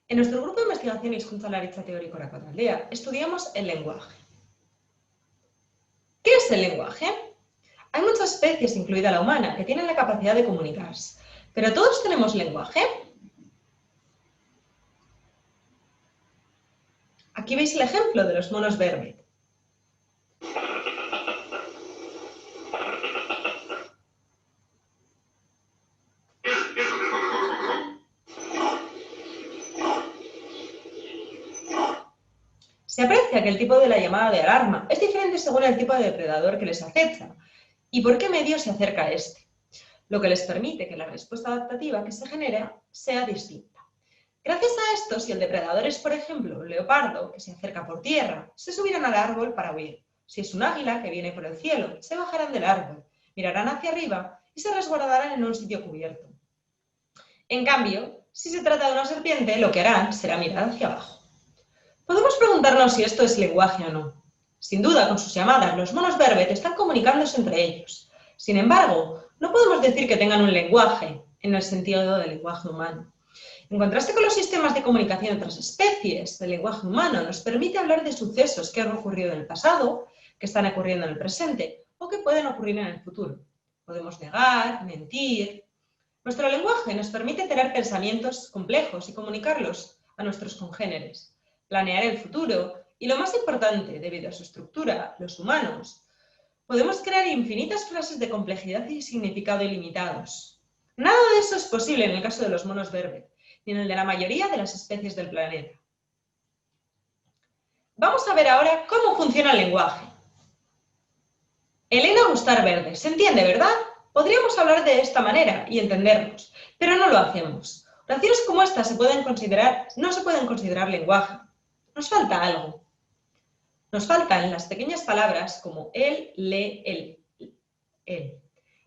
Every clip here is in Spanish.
En nuestro grupo de investigación Hizkuntzalaritza teórikorako taldea estudiamos el lenguaje. ¿Qué es el lenguaje? Hay muchas especies, incluida la humana, que tienen la capacidad de comunicarse. ¿Pero todos tenemos lenguaje? Aquí veis el ejemplo de los monos Verbet. Se aprecia que el tipo de la llamada de alarma es diferente según el tipo de depredador que les acecha y por qué medio se acerca a este, lo que les permite que la respuesta adaptativa que se genera sea distinta. Gracias a esto, si el depredador es, por ejemplo, un leopardo que se acerca por tierra, se subirán al árbol para huir. Si es un águila que viene por el cielo, se bajarán del árbol, mirarán hacia arriba y se resguardarán en un sitio cubierto. En cambio, si se trata de una serpiente, lo que harán será mirar hacia abajo. Podemos preguntarnos si esto es lenguaje o no. Sin duda, con sus llamadas, los monos Verbet están comunicándose entre ellos. Sin embargo, no podemos decir que tengan un lenguaje en el sentido del lenguaje humano. En contraste con los sistemas de comunicación de otras especies, el lenguaje humano nos permite hablar de sucesos que han ocurrido en el pasado, que están ocurriendo en el presente o que pueden ocurrir en el futuro. Podemos negar, mentir. Nuestro lenguaje nos permite tener pensamientos complejos y comunicarlos a nuestros congéneres, planear el futuro y, lo más importante, debido a su estructura, los humanos, podemos crear infinitas frases de complejidad y significado ilimitados. Nada de eso es posible en el caso de los monos Verbet, ni en el de la mayoría de las especies del planeta. Vamos a ver ahora cómo funciona el lenguaje. Elena gustar verde, ¿se entiende, verdad? Podríamos hablar de esta manera y entendernos, pero no lo hacemos. Oraciones como esta no se pueden considerar lenguaje. Nos falta algo. Nos faltan las pequeñas palabras como él, le, él.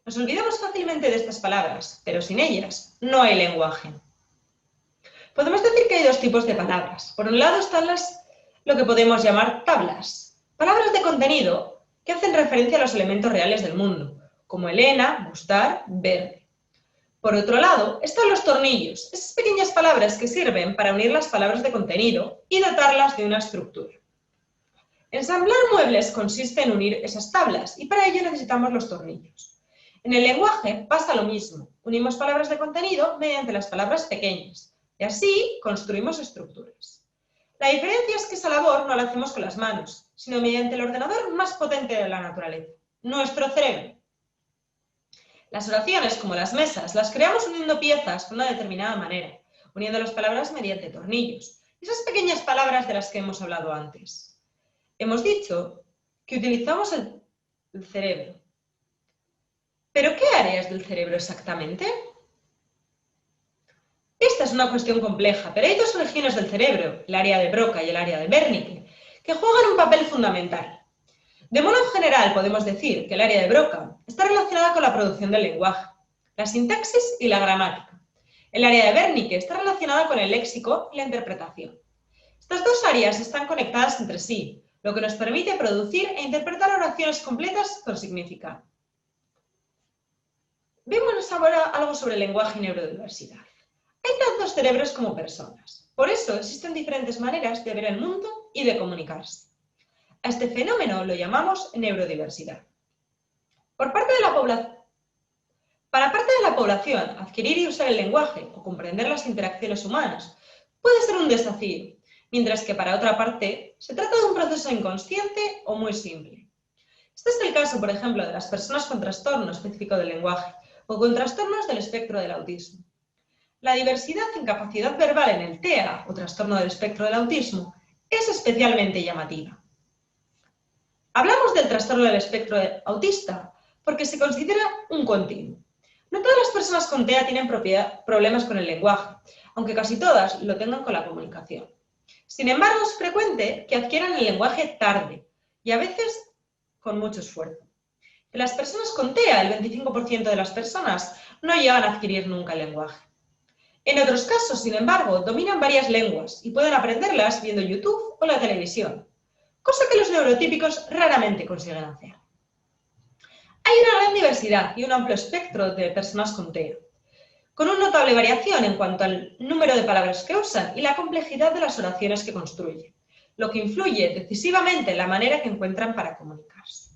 Nos olvidamos fácilmente de estas palabras, pero sin ellas no hay lenguaje. Podemos decir que hay dos tipos de palabras. Por un lado están lo que podemos llamar tablas, palabras de contenido que hacen referencia a los elementos reales del mundo, como Elena, gustar, verde. Por otro lado están los tornillos, esas pequeñas palabras que sirven para unir las palabras de contenido y dotarlas de una estructura. Ensamblar muebles consiste en unir esas tablas y para ello necesitamos los tornillos. En el lenguaje pasa lo mismo, unimos palabras de contenido mediante las palabras pequeñas y así construimos estructuras. La diferencia es que esa labor no la hacemos con las manos, sino mediante el ordenador más potente de la naturaleza, nuestro cerebro. Las oraciones, como las mesas, las creamos uniendo piezas de una determinada manera, uniendo las palabras mediante tornillos, esas pequeñas palabras de las que hemos hablado antes. Hemos dicho que utilizamos el cerebro. ¿Pero qué áreas del cerebro exactamente? Esta es una cuestión compleja, pero hay dos regiones del cerebro, el área de Broca y el área de Wernicke, que juegan un papel fundamental. De modo general, podemos decir que el área de Broca está relacionada con la producción del lenguaje, la sintaxis y la gramática. El área de Wernicke está relacionada con el léxico y la interpretación. Estas dos áreas están conectadas entre sí, lo que nos permite producir e interpretar oraciones completas con significado. Vemos ahora algo sobre el lenguaje y neurodiversidad. Hay tantos cerebros como personas. Por eso existen diferentes maneras de ver el mundo y de comunicarse. A este fenómeno lo llamamos neurodiversidad. Para parte de la población, adquirir y usar el lenguaje o comprender las interacciones humanas puede ser un desafío, mientras que para otra parte se trata de un proceso inconsciente o muy simple. Este es el caso, por ejemplo, de las personas con trastorno específico del lenguaje o con trastornos del espectro del autismo. La diversidad en capacidad verbal en el TEA, o trastorno del espectro del autismo, es especialmente llamativa. Hablamos del trastorno del espectro autista porque se considera un continuo. No todas las personas con TEA tienen problemas con el lenguaje, aunque casi todas lo tengan con la comunicación. Sin embargo, es frecuente que adquieran el lenguaje tarde y a veces con mucho esfuerzo. De las personas con TEA, el 25% de las personas no llegan a adquirir nunca el lenguaje. En otros casos, sin embargo, dominan varias lenguas y pueden aprenderlas viendo YouTube o la televisión, cosa que los neurotípicos raramente consiguen hacer. Hay una gran diversidad y un amplio espectro de personas con TEA, con una notable variación en cuanto al número de palabras que usan y la complejidad de las oraciones que construyen, lo que influye decisivamente en la manera que encuentran para comunicarse.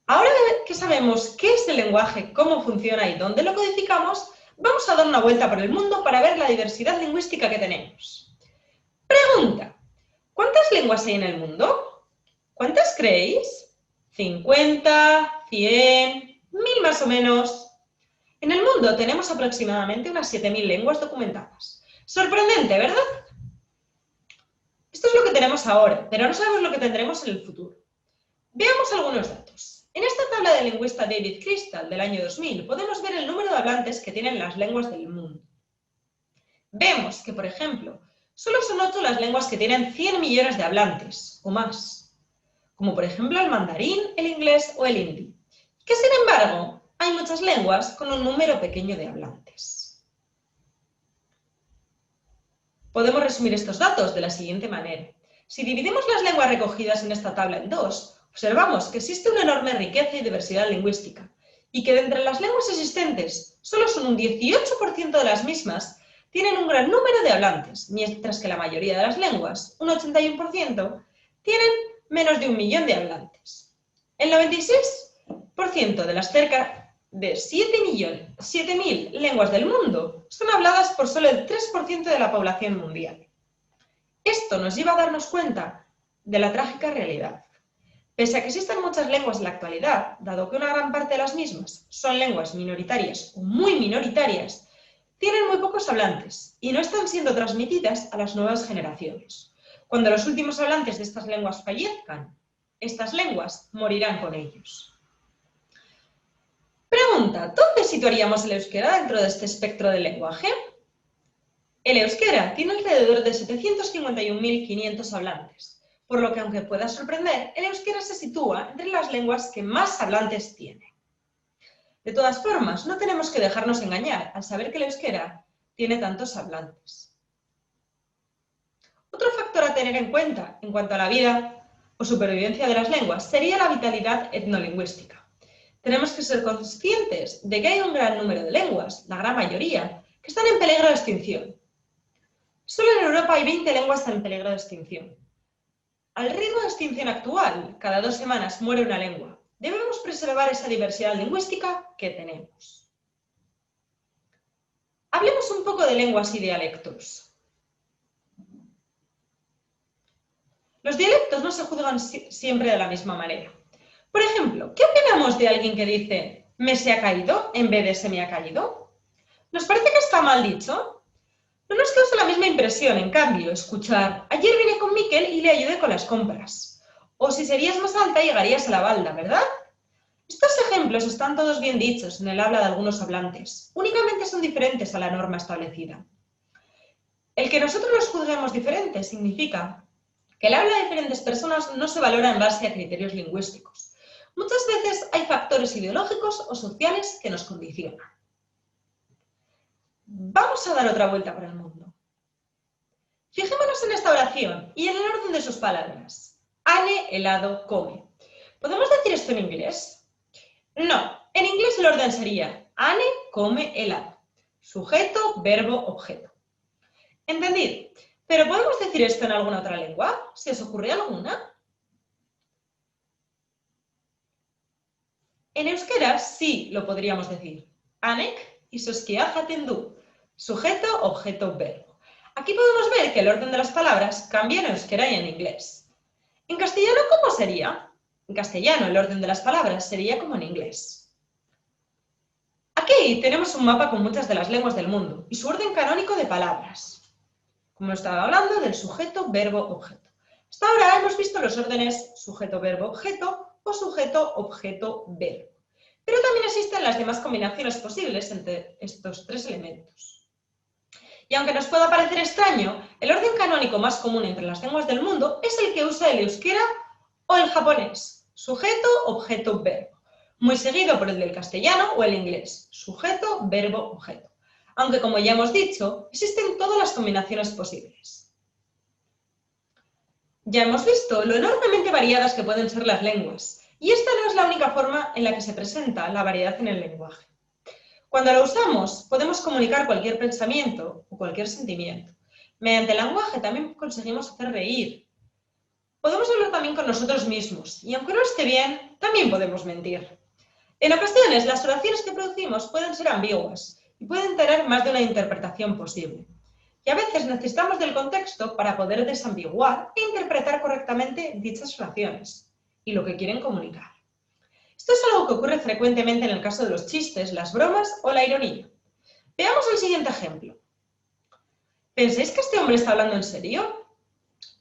Ahora que sabemos qué es el lenguaje, cómo funciona y dónde lo codificamos, vamos a dar una vuelta por el mundo para ver la diversidad lingüística que tenemos. Pregunta: ¿cuántas lenguas hay en el mundo? ¿Cuántas creéis? ¿50, 100, 1000 más o menos? En el mundo tenemos aproximadamente unas 7000 lenguas documentadas. Sorprendente, ¿verdad? Esto es lo que tenemos ahora, pero no sabemos lo que tendremos en el futuro. Veamos algunos datos. En esta tabla del lingüista David Crystal del año 2000 podemos ver el número de hablantes que tienen las lenguas del mundo. Vemos que, por ejemplo, solo son 8 las lenguas que tienen 100 millones de hablantes o más, como por ejemplo el mandarín, el inglés o el hindi, que sin embargo hay muchas lenguas con un número pequeño de hablantes. Podemos resumir estos datos de la siguiente manera. Si dividimos las lenguas recogidas en esta tabla en dos, observamos que existe una enorme riqueza y diversidad lingüística, y que de entre las lenguas existentes, solo son un 18% de las mismas tienen un gran número de hablantes, mientras que la mayoría de las lenguas, un 81%, tienen menos de 1 millón de hablantes. El 96% de las cerca de 7.000 lenguas del mundo son habladas por solo el 3% de la población mundial. Esto nos lleva a darnos cuenta de la trágica realidad. Pese a que existen muchas lenguas en la actualidad, dado que una gran parte de las mismas son lenguas minoritarias o muy minoritarias, tienen muy pocos hablantes y no están siendo transmitidas a las nuevas generaciones. Cuando los últimos hablantes de estas lenguas fallezcan, estas lenguas morirán con ellos. Pregunta: ¿dónde situaríamos el euskera dentro de este espectro de lenguaje? El euskera tiene alrededor de 751.500 hablantes, por lo que, aunque pueda sorprender, el euskera se sitúa entre las lenguas que más hablantes tiene. De todas formas, no tenemos que dejarnos engañar al saber que el euskera tiene tantos hablantes. Otro factor a tener en cuenta en cuanto a la vida o supervivencia de las lenguas sería la vitalidad etnolingüística. Tenemos que ser conscientes de que hay un gran número de lenguas, la gran mayoría, que están en peligro de extinción. Solo en Europa hay 20 lenguas en peligro de extinción. Al ritmo de extinción actual, cada 2 semanas muere una lengua. Debemos preservar esa diversidad lingüística que tenemos. Hablemos un poco de lenguas y dialectos. Los dialectos no se juzgan siempre de la misma manera. Por ejemplo, ¿qué opinamos de alguien que dice «me se ha caído» en vez de «se me ha caído»? ¿Nos parece que está mal dicho? No nos causa la misma impresión, en cambio, escuchar «ayer vine con Miquel y le ayudé con las compras». O si serías más alta llegarías a la balda, ¿verdad? Estos ejemplos están todos bien dichos en el habla de algunos hablantes. Únicamente son diferentes a la norma establecida. El que nosotros los juzguemos diferentes significa que el habla de diferentes personas no se valora en base a criterios lingüísticos. Muchas veces hay factores ideológicos o sociales que nos condicionan. Vamos a dar otra vuelta por el mundo. Fijémonos en esta oración y en el orden de sus palabras. Ane, helado, come. ¿Podemos decir esto en inglés? No, en inglés el orden sería Ane, come, helado. Sujeto, verbo, objeto. ¿Entendido? ¿Pero podemos decir esto en alguna otra lengua? ¿Se os ocurre alguna? En euskera sí lo podríamos decir. Anek y soskiajaten du. Sujeto, objeto, verbo. Aquí podemos ver que el orden de las palabras cambia en euskera y en inglés. ¿En castellano cómo sería? En castellano el orden de las palabras sería como en inglés. Aquí tenemos un mapa con muchas de las lenguas del mundo y su orden canónico de palabras. Como estaba hablando del sujeto, verbo, objeto. Hasta ahora hemos visto los órdenes sujeto, verbo, objeto o sujeto, objeto, verbo. Pero también existen las demás combinaciones posibles entre estos tres elementos. Y aunque nos pueda parecer extraño, el orden canónico más común entre las lenguas del mundo es el que usa el euskera o el japonés. Sujeto, objeto, verbo. Muy seguido por el del castellano o el inglés. Sujeto, verbo, objeto. aunque como ya hemos dicho, existen todas las combinaciones posibles. Ya hemos visto lo enormemente variadas que pueden ser las lenguas, y esta no es la única forma en la que se presenta la variedad en el lenguaje. Cuando lo usamos, podemos comunicar cualquier pensamiento o cualquier sentimiento. Mediante el lenguaje también conseguimos hacer reír. Podemos hablar también con nosotros mismos, y aunque no esté bien, también podemos mentir. En ocasiones, las oraciones que producimos pueden ser ambiguas y pueden tener más de una interpretación posible. Y a veces necesitamos del contexto para poder desambiguar e interpretar correctamente dichas oraciones y lo que quieren comunicar. Esto es algo que ocurre frecuentemente en el caso de los chistes, las bromas o la ironía. Veamos el siguiente ejemplo. ¿Pensáis que este hombre está hablando en serio?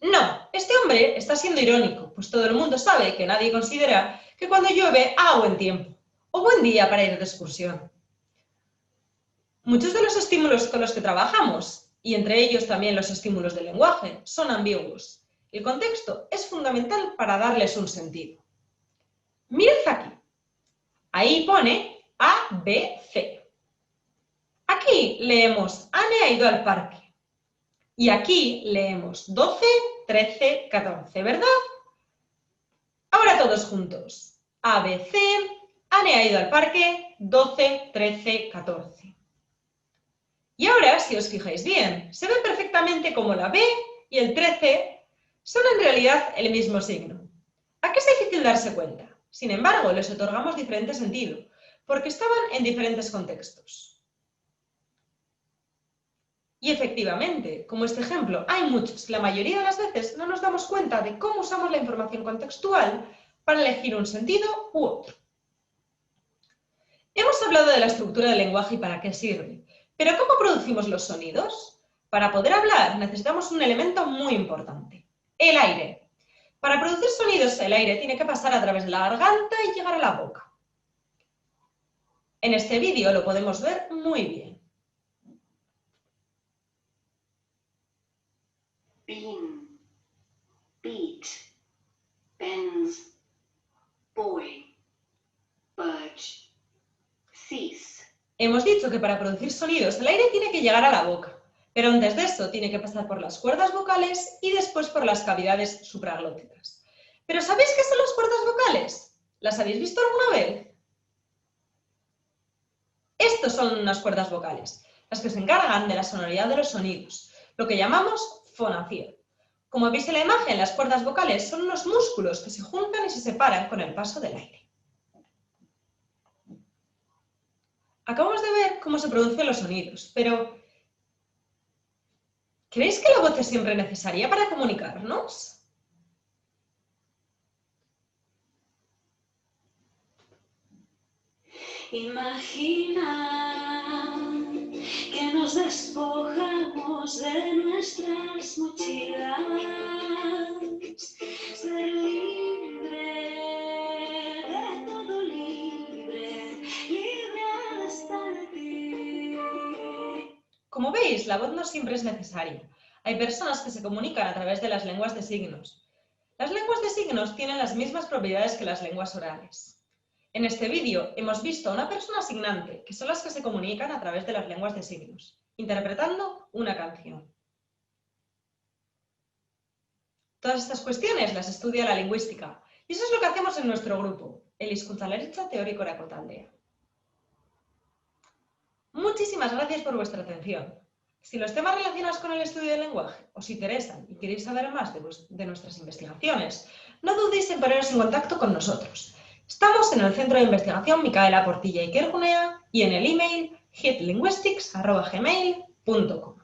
No, este hombre está siendo irónico, pues todo el mundo sabe que nadie considera que cuando llueve haga buen tiempo o buen día para ir de excursión. Muchos de los estímulos con los que trabajamos, y entre ellos también los estímulos del lenguaje, son ambiguos. El contexto es fundamental para darles un sentido. Mirad aquí. Ahí pone A, B, C. Aquí leemos Anne ha ido al parque. Y aquí leemos 12, 13, 14, ¿verdad? Ahora todos juntos. A, B, C, Anne ha ido al parque, 12, 13, 14. Y ahora, si os fijáis bien, se ve perfectamente como la B y el 13 son en realidad el mismo signo. Aquí es difícil darse cuenta. Sin embargo, les otorgamos diferente sentido, porque estaban en diferentes contextos. Y efectivamente, como este ejemplo, hay muchos. La mayoría de las veces no nos damos cuenta de cómo usamos la información contextual para elegir un sentido u otro. Hemos hablado de la estructura del lenguaje y para qué sirve. ¿Pero cómo producimos los sonidos? Para poder hablar necesitamos un elemento muy importante, el aire. Para producir sonidos, el aire tiene que pasar a través de la garganta y llegar a la boca. En este vídeo lo podemos ver muy bien. Bean, beat, bends, boy, budge, cease. Hemos dicho que para producir sonidos el aire tiene que llegar a la boca, pero antes de eso tiene que pasar por las cuerdas vocales y después por las cavidades supraglóticas. ¿Pero sabéis qué son las cuerdas vocales? ¿Las habéis visto alguna vez? Estos son unas cuerdas vocales, las que se encargan de la sonoridad de los sonidos, lo que llamamos fonación. Como veis en la imagen, las cuerdas vocales son unos músculos que se juntan y se separan con el paso del aire. Acabamos de ver cómo se producen los sonidos, pero ¿creéis que la voz es siempre necesaria para comunicarnos? Imagina que nos despojamos de nuestras mochilas, ser libre de todo, libre al estar aquí. Como veis, la voz no siempre es necesaria. Hay personas que se comunican a través de las lenguas de signos. Las lenguas de signos tienen las mismas propiedades que las lenguas orales. En este vídeo hemos visto a una persona signante, que son las que se comunican a través de las lenguas de signos, interpretando una canción. Todas estas cuestiones las estudia la lingüística, y eso es lo que hacemos en nuestro grupo, el Hizkuntzalaritza Teoriko-Rako Taldea. Muchísimas gracias por vuestra atención. Si los temas relacionados con el estudio del lenguaje os interesan y queréis saber más de nuestras investigaciones, no dudéis en poneros en contacto con nosotros. Estamos en el Centro de Investigación Micaela Portilla Ikergunea y en el email hitlinguistics@gmail.com.